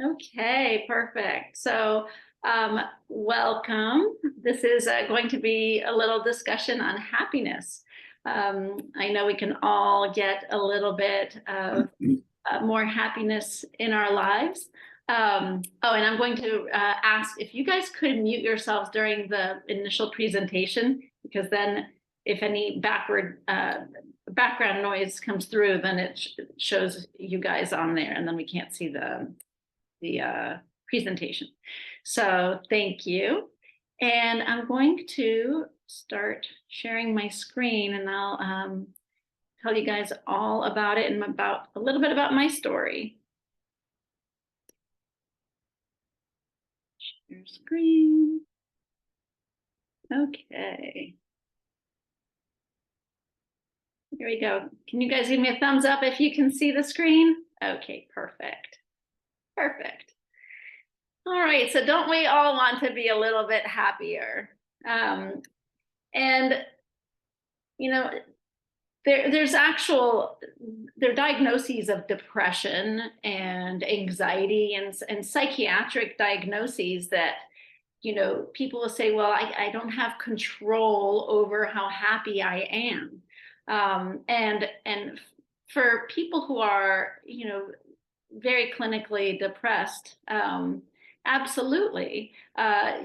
Okay, perfect. So, welcome. This is going to be a little discussion on happiness. I know we can all get a little bit of more happiness in our lives. Oh, and I'm going to ask if you guys could mute yourselves during the initial presentation, because then if any background noise comes through, then it shows you guys on there, and then we can't see the presentation. So thank you. And I'm going to start sharing my screen, and I'll tell you guys all about it and about a little bit about my story. Share screen. Okay. Here we go. Can you guys give me a thumbs up if you can see the screen? Okay, perfect. Perfect. All right, so don't we all want to be a little bit happier? And you know, there's there are diagnoses of depression and anxiety and psychiatric diagnoses that people will say, well, I don't have control over how happy I am. And for people who are very clinically depressed, absolutely, a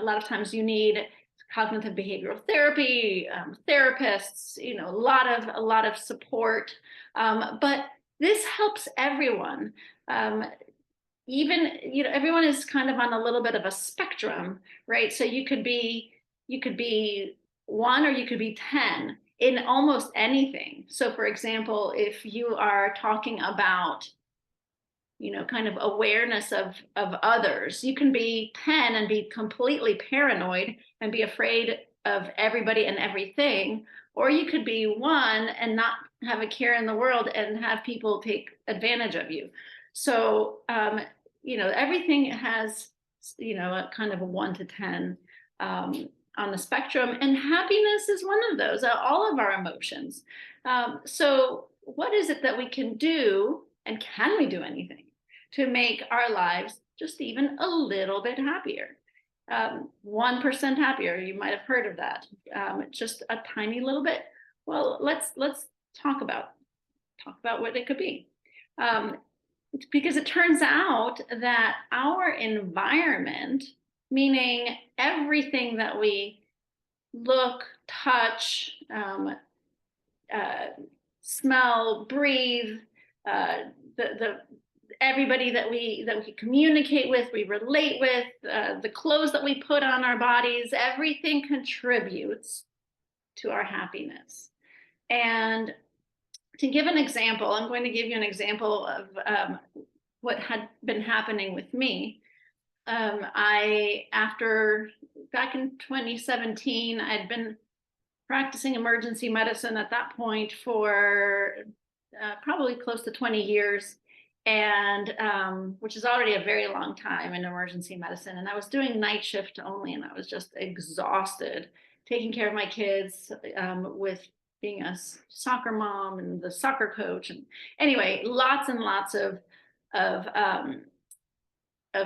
lot of times you need cognitive behavioral therapy, therapists, a lot of support. But this helps everyone. Even everyone is kind of on a little bit of a spectrum, right? So you could be one or you could be 10 in almost anything. So for example, if you are talking about kind of awareness of others, you can be 10 and be completely paranoid and be afraid of everybody and everything, or you could be one and not have a care in the world and have people take advantage of you. So everything has a kind of a 1 to 10 on the spectrum, and happiness is one of those, all of our emotions. So what is it that we can do, and can we do anything to make our lives just even a little bit happier? 1% happier, you might have heard of that. Just a tiny little bit. Well, let's talk about what it could be. Because it turns out that our environment, meaning everything that we look, touch, smell, breathe, the everybody that we communicate with, we relate with, the clothes that we put on our bodies, everything contributes to our happiness. And to give an example, I'm going to give you an example of what had been happening with me. Back in 2017, I'd been practicing emergency medicine at that point for probably close to 20 years, and which is already a very long time in emergency medicine. And I was doing night shift only, and I was just exhausted taking care of my kids, with being a soccer mom and the soccer coach. And anyway, lots and lots of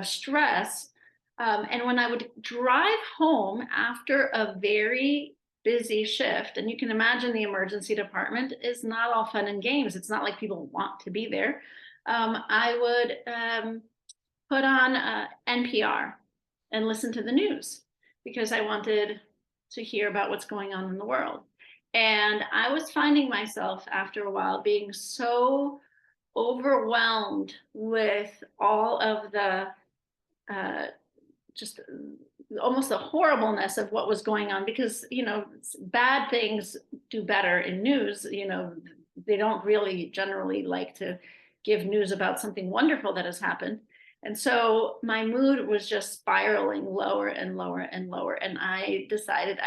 stress. And when I would drive home after a very busy shift, and you can imagine the emergency department is not all fun and games. It's not like people want to be there. I would put on NPR and listen to the news because I wanted to hear about what's going on in the world. And I was finding myself after a while being so overwhelmed with all of the just almost the horribleness of what was going on, because bad things do better in news. They don't really generally like to give news about something wonderful that has happened. And so my mood was just spiraling lower and lower and lower. And I decided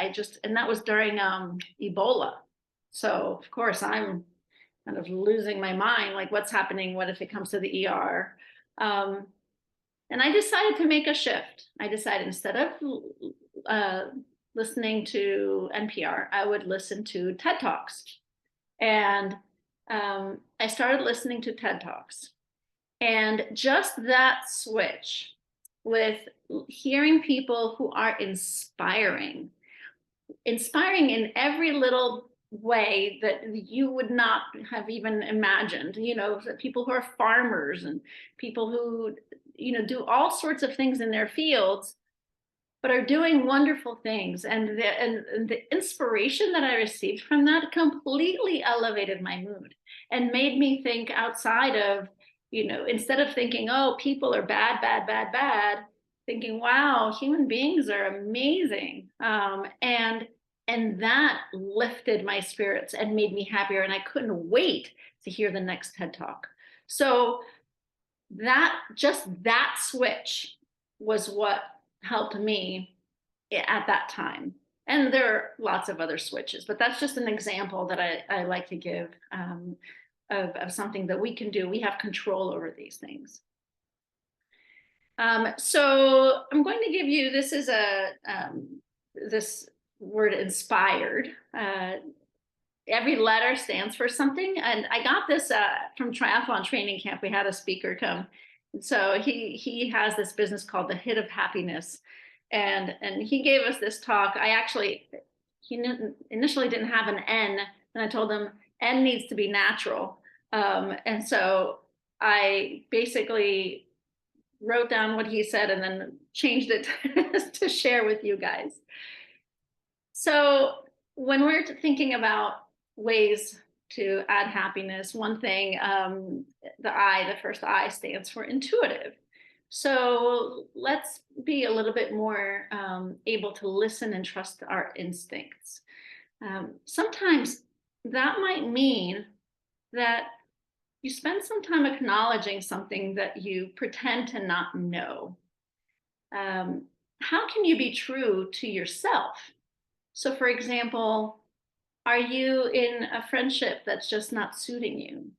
and that was during Ebola. So of course I'm kind of losing my mind, like what's happening? What if it comes to the ER? And I decided to make a shift. I decided instead of listening to NPR, I would listen to TED Talks. And I started listening to TED Talks. And just that switch with hearing people who are inspiring, inspiring in every little way that you would not have even imagined, you know, people who are farmers and people who, you know, do all sorts of things in their fields, but are doing wonderful things. And the inspiration that I received from that completely elevated my mood and made me think outside of, you know, instead of thinking, oh, people are bad, bad, bad, bad, thinking, wow, human beings are amazing. And that lifted my spirits and made me happier. And I couldn't wait to hear the next TED Talk. So that, just that switch was what helped me at that time. And there are lots of other switches, but that's just an example that I like to give, of something that we can do. We have control over these things. So I'm going to give you, this is this word inspired. Every letter stands for something. And I got this from triathlon training camp. We had a speaker come. And so he has this business called the Hit of Happiness. And he gave us this talk. He initially didn't have an N. And I told him N needs to be natural. And so I basically wrote down what he said and then changed it to share with you guys. So when we're thinking about ways to add happiness, one thing, the first I stands for intuitive. So let's be a little bit more able to listen and trust our instincts. Sometimes that might mean that you spend some time acknowledging something that you pretend to not know. How can you be true to yourself? So, for example, are you in a friendship that's just not suiting you?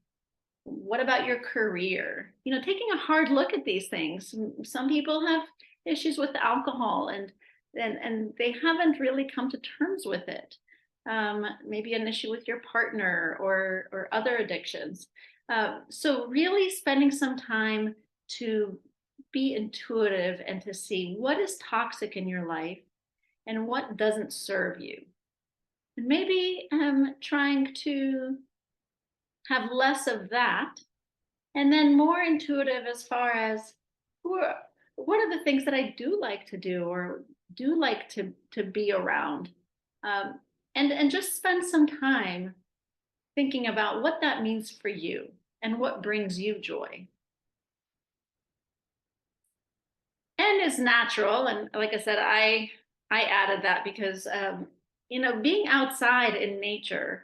What about your career? You know, taking a hard look at these things. Some people have issues with alcohol and they haven't really come to terms with it. Maybe an issue with your partner or other addictions. So really spending some time to be intuitive and to see what is toxic in your life and what doesn't serve you. And maybe trying to have less of that and then more intuitive as far as what are the things that I do like to do or do like to be around. And just spend some time thinking about what that means for you and what brings you joy. And is natural. And like I said, I added that because you know, being outside in nature,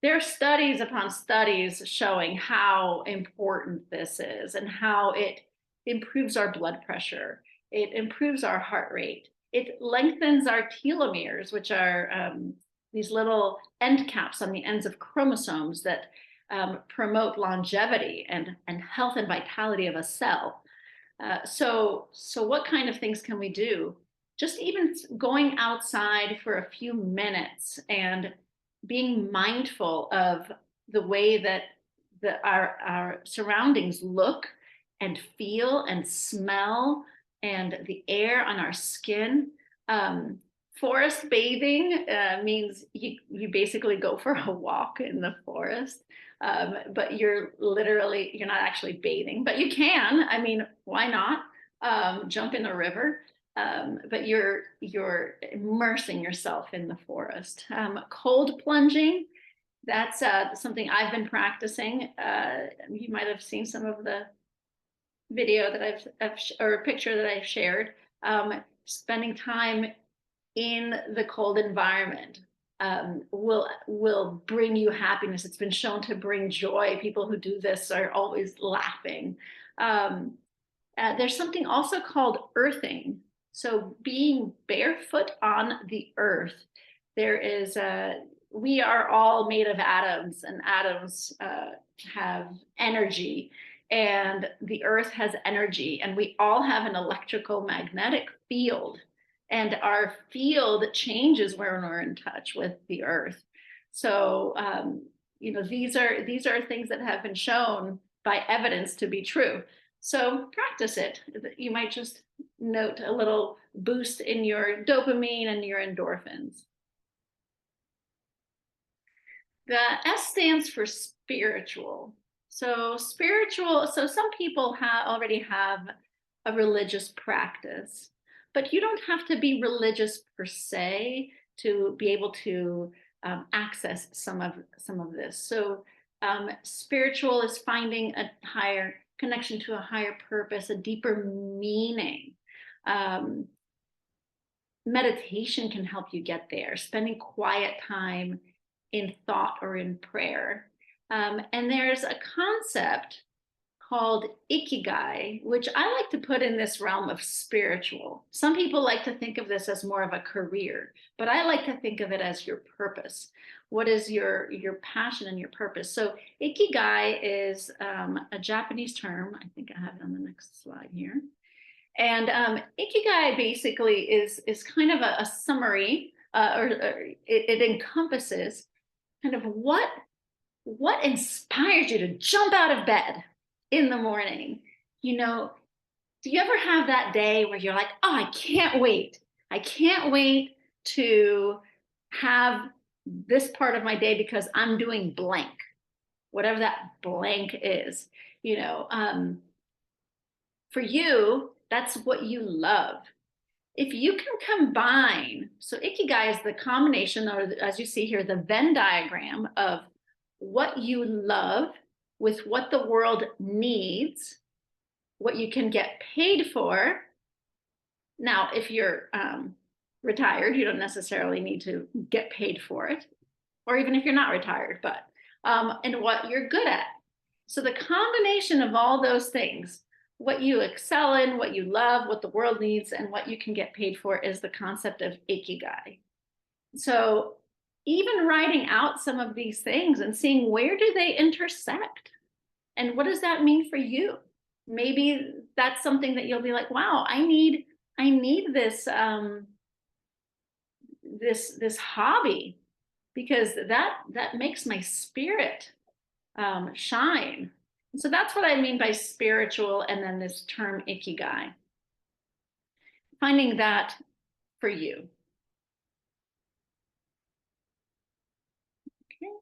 there are studies upon studies showing how important this is and how it improves our blood pressure. It improves our heart rate. It lengthens our telomeres, which are these little end caps on the ends of chromosomes that promote longevity and health and vitality of a cell. So what kind of things can we do? Just even going outside for a few minutes and being mindful of the way that our surroundings look and feel and smell and the air on our skin. Forest bathing means you basically go for a walk in the forest. But you're not actually bathing, but you can. I mean, why not? Jump in the river. But you're immersing yourself in the forest. Cold plunging, that's something I've been practicing. You might have seen some of the video that or picture that I've shared. Spending time in the cold environment will bring you happiness. It's been shown to bring joy. People who do this are always laughing. There's something also called earthing. So being barefoot on the earth. We are all made of atoms, and atoms have energy, and the earth has energy, and we all have an electrical magnetic field. And our field changes when we're in touch with the earth. So, you know, these are things that have been shown by evidence to be true. So practice it. You might just note a little boost in your dopamine and your endorphins. The S stands for spiritual. So spiritual, so some people already have a religious practice, but you don't have to be religious per se to be able to access some of this. So spiritual is finding a higher connection to a higher purpose, a deeper meaning. Meditation can help you get there, spending quiet time in thought or in prayer. And there's a concept called ikigai, which I like to put in this realm of spiritual. Some people like to think of this as more of a career, but I like to think of it as your purpose. What is your passion and your purpose? So ikigai is a Japanese term. I think I have it on the next slide here. And ikigai basically is kind of a summary, or it encompasses kind of what inspires you to jump out of bed in the morning. You know, do you ever have that day where you're like, oh, I can't wait. I can't wait to have this part of my day because I'm doing blank, whatever that blank is, you know. For you, that's what you love. If you can combine, so ikigai is the combination, or as you see here, the Venn diagram of what you love with what the world needs, what you can get paid for. Now, if you're retired, you don't necessarily need to get paid for it, or even if you're not retired, but and what you're good at. So the combination of all those things, what you excel in, what you love, what the world needs, and what you can get paid for is the concept of ikigai. So even writing out some of these things and seeing where do they intersect and what does that mean for you? Maybe that's something that you'll be like, wow, I need this this hobby because that makes my spirit shine. So that's what I mean by spiritual, and then this term ikigai. Finding that for you. Okay.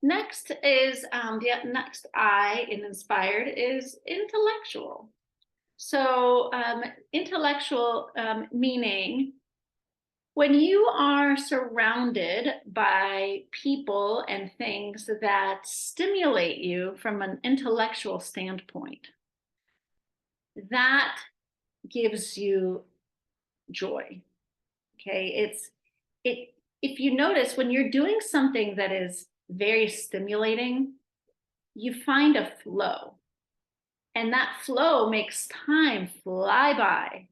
Next is the next I in inspired is intellectual. So intellectual meaning when you are surrounded by people and things that stimulate you from an intellectual standpoint, that gives you joy. Okay, if you notice when you're doing something that is very stimulating, you find a flow, and that flow makes time fly by.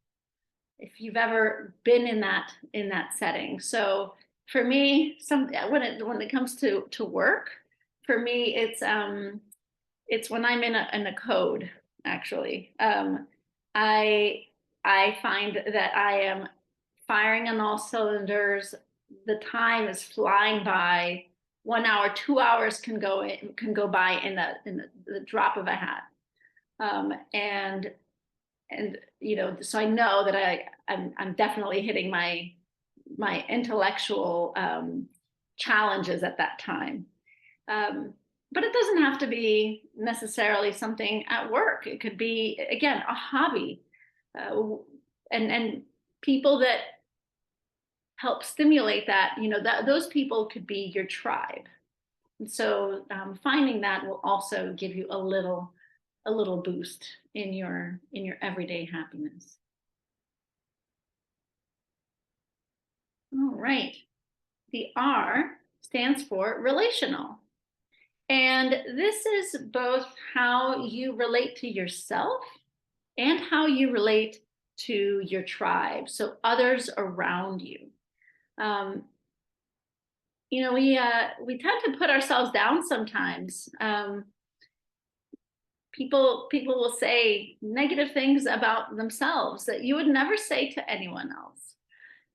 If you've ever been in that setting. So for me, when it comes to work, for me it's when I'm in a code. Actually, I find that I am firing on all cylinders. The time is flying by. 1 hour, 2 hours can go by in the drop of a hat, and you know, so I know that I'm definitely hitting my intellectual challenges at that time. But it doesn't have to be necessarily something at work. It could be, again, a hobby, and people that help stimulate that. You know, that those people could be your tribe. And so finding that will also give you a little boost in your everyday happiness. All right. The R stands for relational. And this is both how you relate to yourself and how you relate to your tribe, so others around you. You know, we tend to put ourselves down sometimes. People will say negative things about themselves that you would never say to anyone else.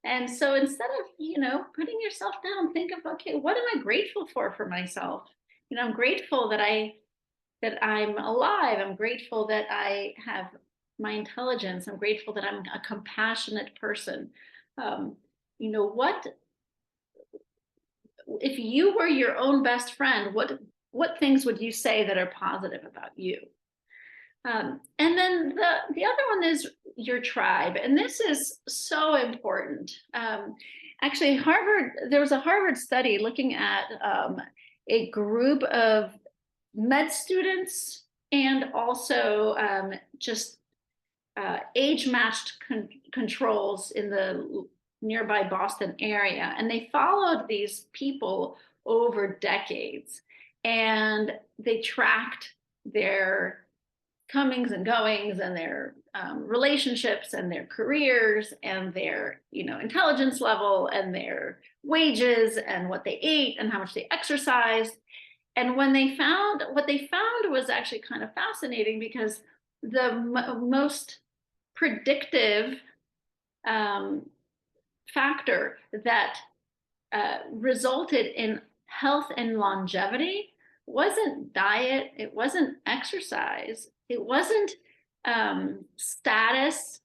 And so instead of, you know, putting yourself down, think of, okay, what am I grateful for myself? You know, I'm grateful that I that I'm alive. I'm grateful that I have my intelligence. I'm grateful that I'm a compassionate person. Um, you know, what if you were your own best friend, what things would you say that are positive about you? And then the other one is your tribe, and this is so important. Actually, there was a Harvard study looking at a group of med students and also just age-matched controls in the nearby Boston area. And they followed these people over decades, and they tracked their comings and goings and their relationships and their careers and their intelligence level and their wages and what they ate and how much they exercised. And when they found what they found was actually kind of fascinating, because the most predictive factor that resulted in health and longevity wasn't diet, it wasn't exercise, it wasn't status,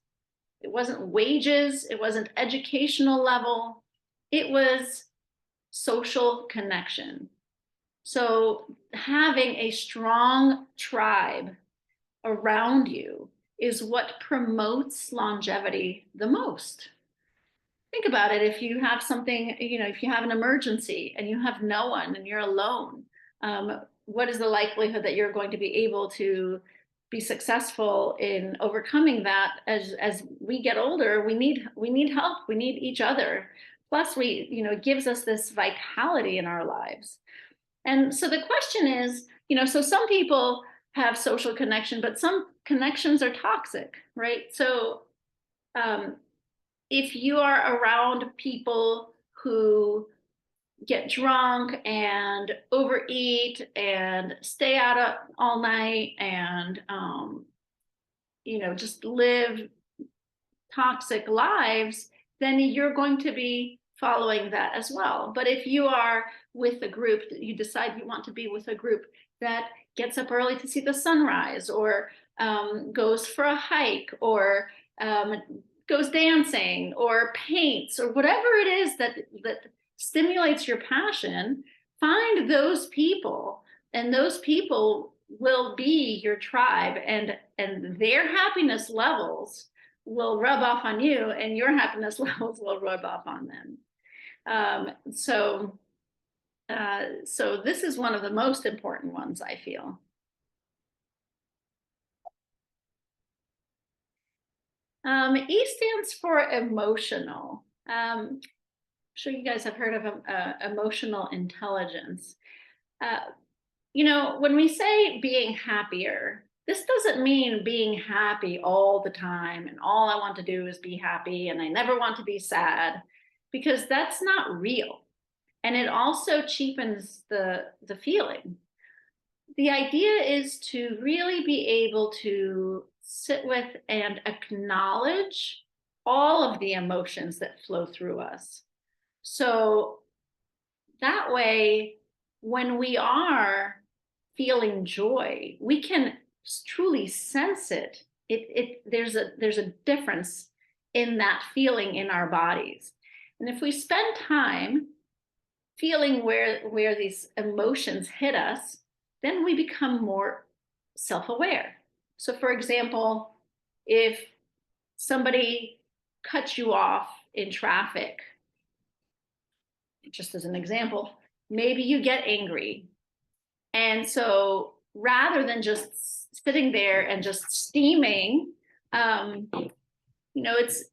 it wasn't wages, it wasn't educational level, it was social connection. So having a strong tribe around you is what promotes longevity the most. Think about it. If you have something, if you have an emergency and you have no one and you're alone, what is the likelihood that you're going to be able to be successful in overcoming that? As we get older, we need help. We need each other. Plus, it gives us this vitality in our lives. And so the question is, so some people have social connection, but some connections are toxic, right? So if you are around people who get drunk and overeat and stay out all night and just live toxic lives, then you're going to be following that as well. But if you are with a group, you decide you want to be with a group that gets up early to see the sunrise, or goes for a hike, or goes dancing, or paints, or whatever it is that stimulates your passion, find those people, and those people will be your tribe, and their happiness levels will rub off on you, and your happiness levels will rub off on them. So this is one of the most important ones, I feel. E stands for emotional. I'm sure you guys have heard of emotional intelligence. When we say being happier, this doesn't mean being happy all the time and all I want to do is be happy and I never want to be sad, because that's not real. And it also cheapens the feeling. The idea is to really be able to sit with and acknowledge all of the emotions that flow through us. So that way, when we are feeling joy, we can truly sense it. There's a difference in that feeling in our bodies. And if we spend time feeling where these emotions hit us, then we become more self-aware. So for example, if somebody cuts you off in traffic, just as an example, maybe you get angry. And so rather than just sitting there and just steaming, it's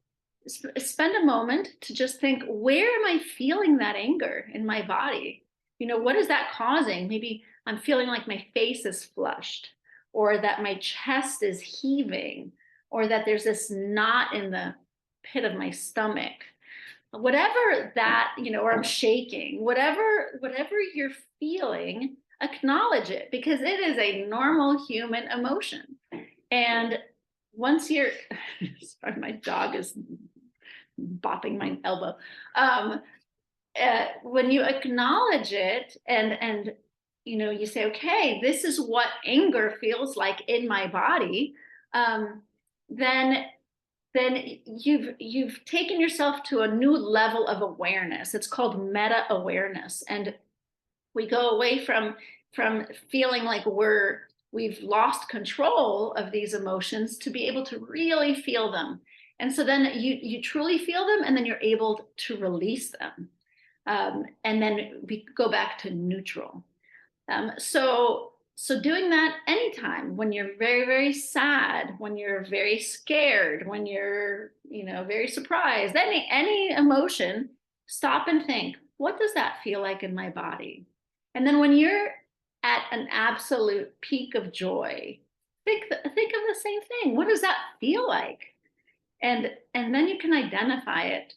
spend a moment to just think, where am I feeling that anger in my body? What is that causing? Maybe I'm feeling like my face is flushed, or that my chest is heaving, or that there's this knot in the pit of my stomach. Whatever that, or I'm shaking, whatever you're feeling, acknowledge it, because it is a normal human emotion. And once you're, sorry, my dog is bopping my elbow. When you acknowledge it and you say, okay, this is what anger feels like in my body, then you've taken yourself to a new level of awareness. It's called meta awareness, and we go away from feeling like we've lost control of these emotions to be able to really feel them. And so then you truly feel them, and then you're able to release them, and then go back to neutral. So doing that anytime when you're very, very sad, when you're very scared, when you're, very surprised, any emotion, stop and think, what does that feel like in my body? And then when you're at an absolute peak of joy, think of the same thing. What does that feel like? And then you can identify it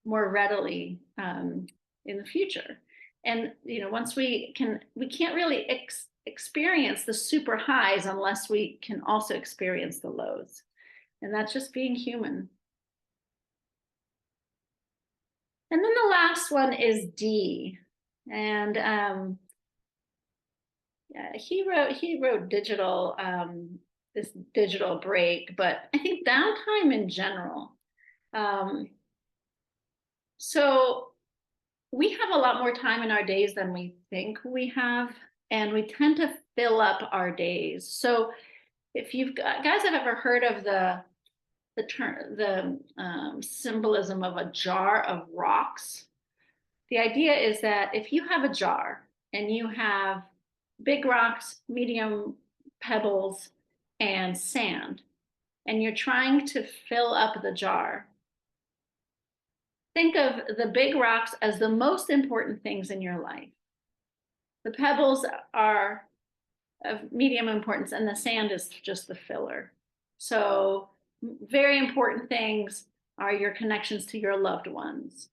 more readily in the future. And once we can't really experience the super highs unless we can also experience the lows, and that's just being human. And then the last one is D, and yeah, he wrote digital, this digital break, but I think downtime in general. So we have a lot more time in our days than we think we have, and we tend to fill up our days. So if you guys have ever heard of the term, the symbolism of a jar of rocks, the idea is that if you have a jar and you have big rocks, medium pebbles, and sand, and you're trying to fill up the jar, think of the big rocks as the most important things in your life. The pebbles are of medium importance, and the sand is just the filler. So very important things are your connections to your loved ones,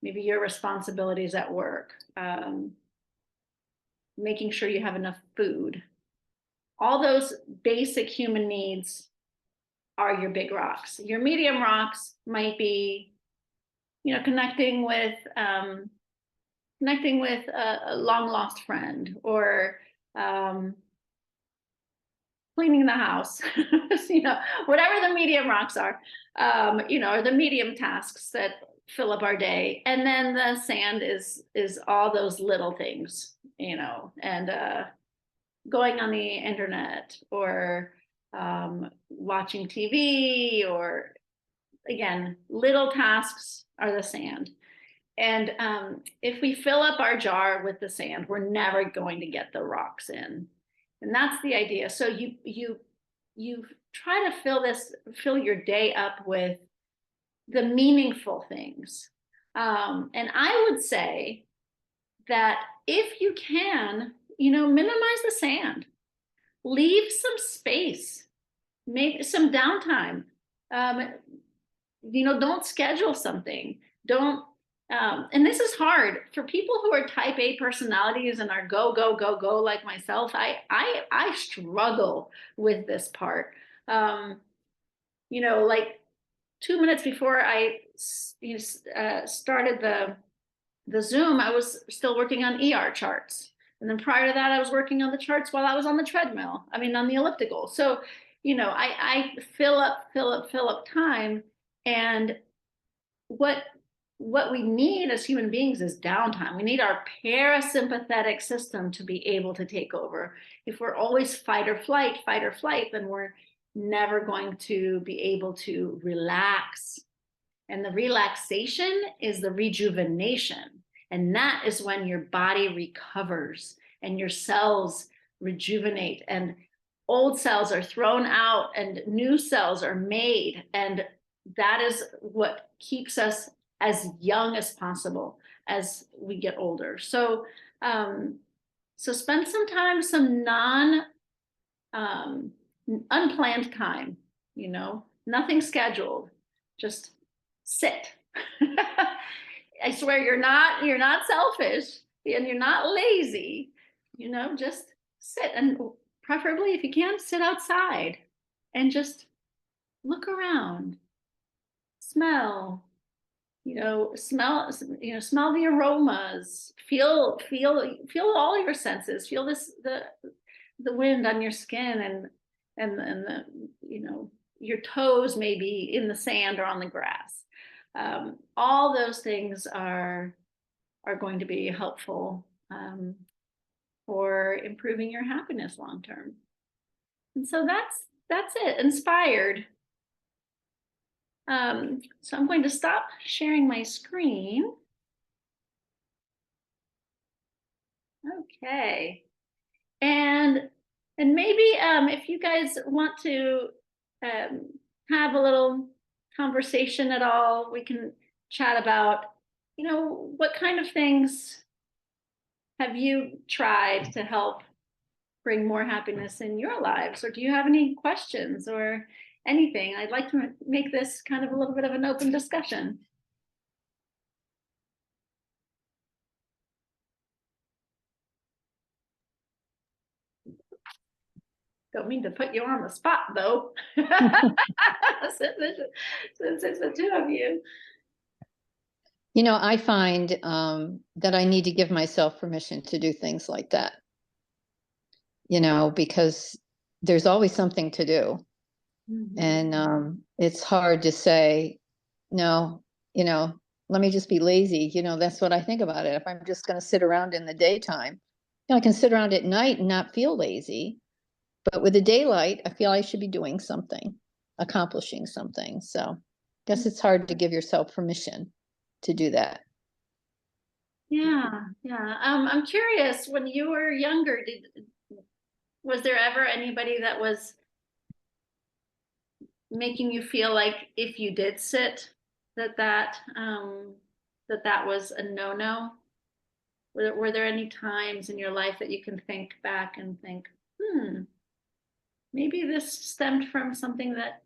maybe your responsibilities at work, making sure you have enough food. All those basic human needs are your big rocks. Your medium rocks might be, connecting with a long lost friend, or cleaning the house, whatever the medium rocks are, or the medium tasks that fill up our day. And then the sand is all those little things, and going on the internet, or watching TV, or again, little tasks are the sand. And if we fill up our jar with the sand, we're never going to get the rocks in. And that's the idea. So you try to fill your day up with the meaningful things. And I would say that if you can, minimize the sand, leave some space, make some downtime. Don't schedule something. Don't. And this is hard for people who are type A personalities and are go, go, go, go like myself. I struggle with this part. Like 2 minutes before I started the Zoom, I was still working on ER charts. And then prior to that, I was working on the charts while I was on the treadmill. I mean, on the elliptical. So, I fill up time. And what we need as human beings is downtime. We need our parasympathetic system to be able to take over. If we're always fight or flight, then we're never going to be able to relax. And the relaxation is the rejuvenation. And that is when your body recovers and your cells rejuvenate, and old cells are thrown out and new cells are made. And that is what keeps us as young as possible as we get older. So, so spend some time, some unplanned time, nothing scheduled, just sit. I swear you're not selfish, and you're not lazy, just sit, and preferably if you can, sit outside and just look around, smell, smell the aromas, feel all your senses, feel the wind on your skin, and the, your toes may be in the sand or on the grass. All those things are going to be helpful for improving your happiness long term. And so that's it. Inspired. So I'm going to stop sharing my screen. Okay. And maybe if you guys want to have a little conversation at all, we can chat about, what kind of things have you tried to help bring more happiness in your lives? Or do you have any questions or anything? I'd like to make this kind of a little bit of an open discussion. Don't mean to put you on the spot, though, since it's the two of you. I find that I need to give myself permission to do things like that, because there's always something to do. Mm-hmm. And it's hard to say, no, let me just be lazy. That's what I think about it. If I'm just going to sit around in the daytime, I can sit around at night and not feel lazy. But with the daylight, I feel I should be doing something, accomplishing something. So I guess it's hard to give yourself permission to do that. Yeah. I'm curious, when you were younger, was there ever anybody that was making you feel like if you did sit, that was a no-no? Were there any times in your life that you can think back and think, maybe this stemmed from something that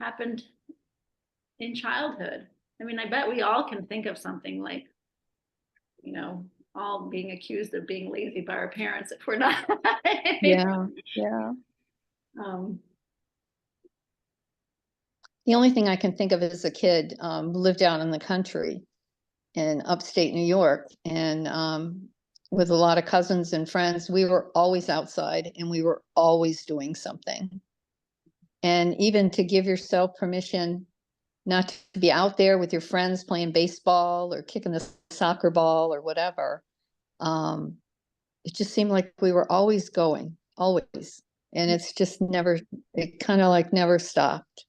happened in childhood? I mean, I bet we all can think of something like, all being accused of being lazy by our parents if we're not. Yeah. The only thing I can think of as a kid, lived out in the country in upstate New York, and with a lot of cousins and friends, we were always outside and we were always doing something. And even to give yourself permission not to be out there with your friends playing baseball or kicking the soccer ball or whatever, it just seemed like we were always going, always. And it's just it kind of like never stopped.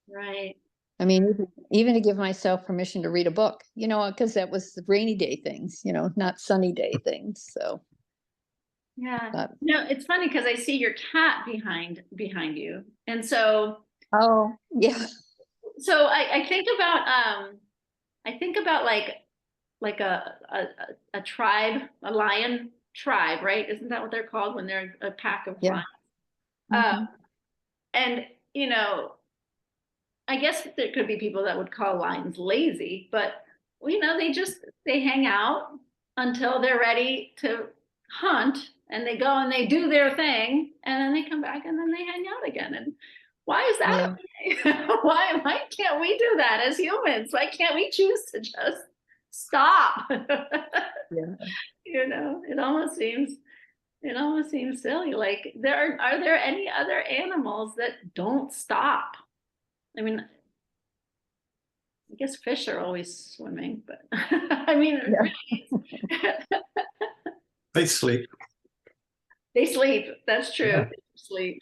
Right. I mean, even to give myself permission to read a book, because that was the rainy day things, not sunny day things. So. Yeah. It's funny because I see your cat behind you. And so. Oh, yeah. So I think about like a tribe, a lion tribe, right? Isn't that what they're called when they're a pack of lions? Mm-hmm. And I guess there could be people that would call lions lazy, but they hang out until they're ready to hunt, and they go and they do their thing, and then they come back and then they hang out again. And why is that? Yeah. Why can't we do that as humans? Why can't we choose to just stop? Yeah. It almost seems silly. Like, are there any other animals that don't stop? I mean, I guess fish are always swimming, but I mean, yeah. They sleep. They sleep. That's true. Yeah. They sleep.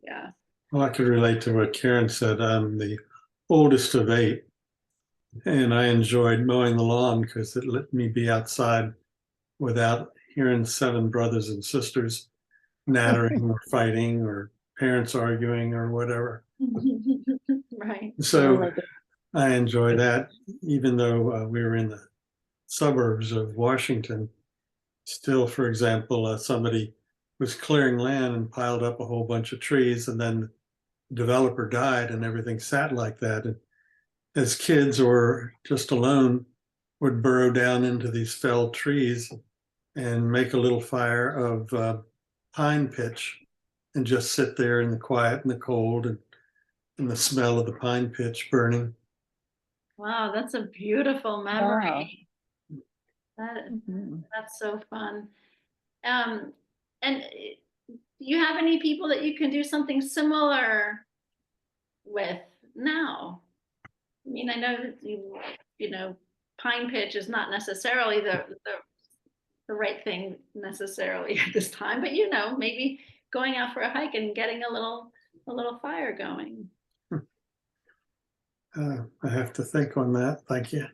Yeah. Well, I could relate to what Karen said. I'm the oldest of 8, and I enjoyed mowing the lawn because it let me be outside without hearing 7 brothers and sisters nattering or fighting or parents arguing or whatever. Right. So I enjoy that, even though we were in the suburbs of Washington. Still, for example, somebody was clearing land and piled up a whole bunch of trees, and then the developer died and everything sat like that. And as kids or just alone, would burrow down into these felled trees and make a little fire of pine pitch and just sit there in the quiet and the cold and the smell of the pine pitch burning. Wow, that's a beautiful memory. That, Mhm. that's so fun. And do you have any people that you can do something similar with now? I mean, I know that you know, pine pitch is not necessarily the right thing necessarily at this time, but you know, maybe going out for a hike and getting a little fire going. I have to think on that. Thank you.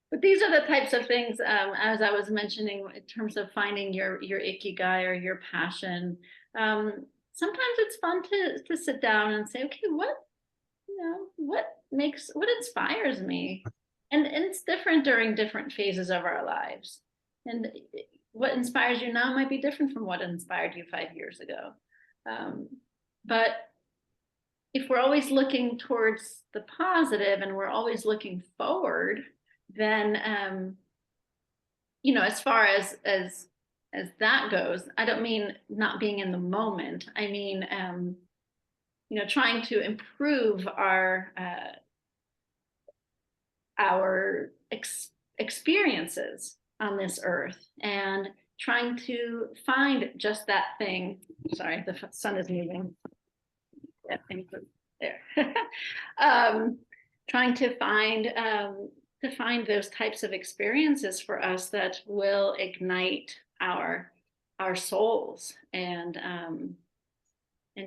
But these are the types of things, as I was mentioning, in terms of finding your ikigai or your passion. Sometimes it's fun to sit down and say, okay, what inspires me? And it's different during different phases of our lives. And what inspires you now might be different from what inspired you 5 years ago. But if we're always looking towards the positive and we're always looking forward, then you know, as far as that goes, I don't mean not being in the moment. I mean, you know, trying to improve our experiences on this earth and trying to find just that thing. Sorry, the sun is moving. That thing there. Trying to find those types of experiences for us that will ignite our souls and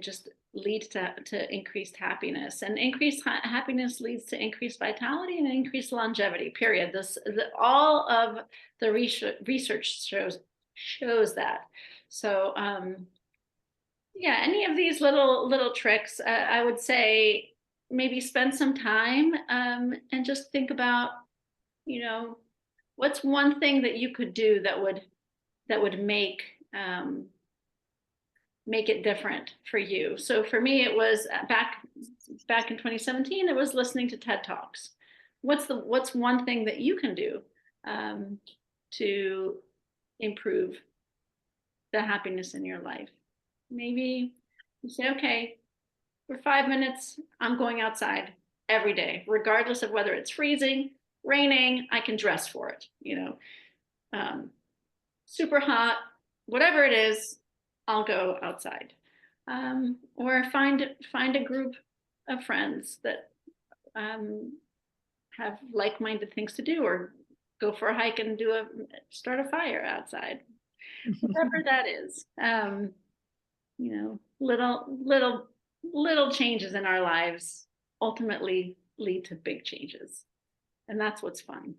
just lead to increased happiness, and increased happiness leads to increased vitality and increased longevity, period. All of the research shows that. So yeah, any of these little tricks, I would say maybe spend some time and just think about, you know, what's one thing that you could do that would make it different for you. So for me, it was back in 2017, it was listening to TED Talks. What's one thing that you can do to improve the happiness in your life? Maybe you say, okay, for 5 minutes, I'm going outside every day, regardless of whether it's freezing, raining, I can dress for it, you know, super hot, whatever it is, I'll go outside. Or find a group of friends that have like-minded things to do, or go for a hike and start a fire outside, whatever that is. You know, little changes in our lives ultimately lead to big changes, and that's what's fun.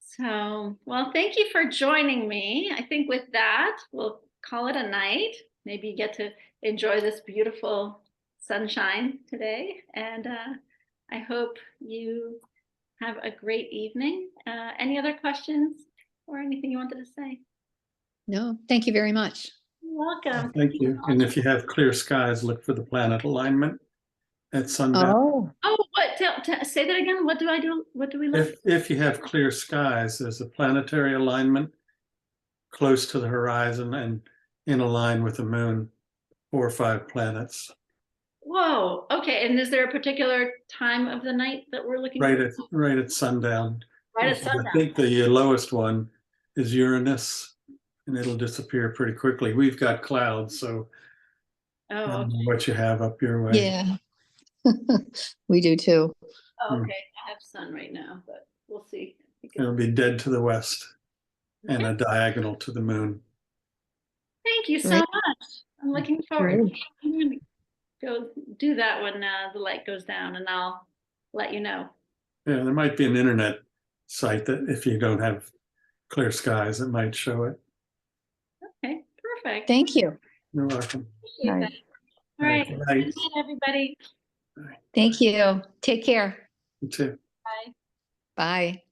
So, well, thank you for joining me. I think with that, we'll call it a night. Maybe you get to enjoy this beautiful sunshine today, and I hope you have a great evening. Any other questions or anything you wanted to say? No, thank you very much. You're welcome. Thank you. And if you have clear skies, look for the planet alignment at sundown. Oh, Oh, what? Say that again. What do I do? What do we look? If you have clear skies, there's a planetary alignment close to the horizon and in a line with the moon, 4 or 5 planets. Whoa. Okay. And is there a particular time of the night that we're looking Right for? right at sundown. Right at sundown. I think the lowest one is Uranus, and it'll disappear pretty quickly. We've got clouds, so I Oh, don't know okay. what you have up your way. yeah. We do too. Oh, okay. I have sun right now, but we'll see. It'll be dead to the west and Okay. a diagonal to the moon. Thank you so Great. much. I'm looking forward. Great. I'm going to go do that when the light goes down, and I'll let you know. Yeah, there might be an internet site that if you don't have clear skies, it might show it. Okay. Perfect. Thank you. You're welcome. Appreciate Nice. that. All right. Good Good night. night, everybody. Thank you. Take care. You too. Bye. Bye.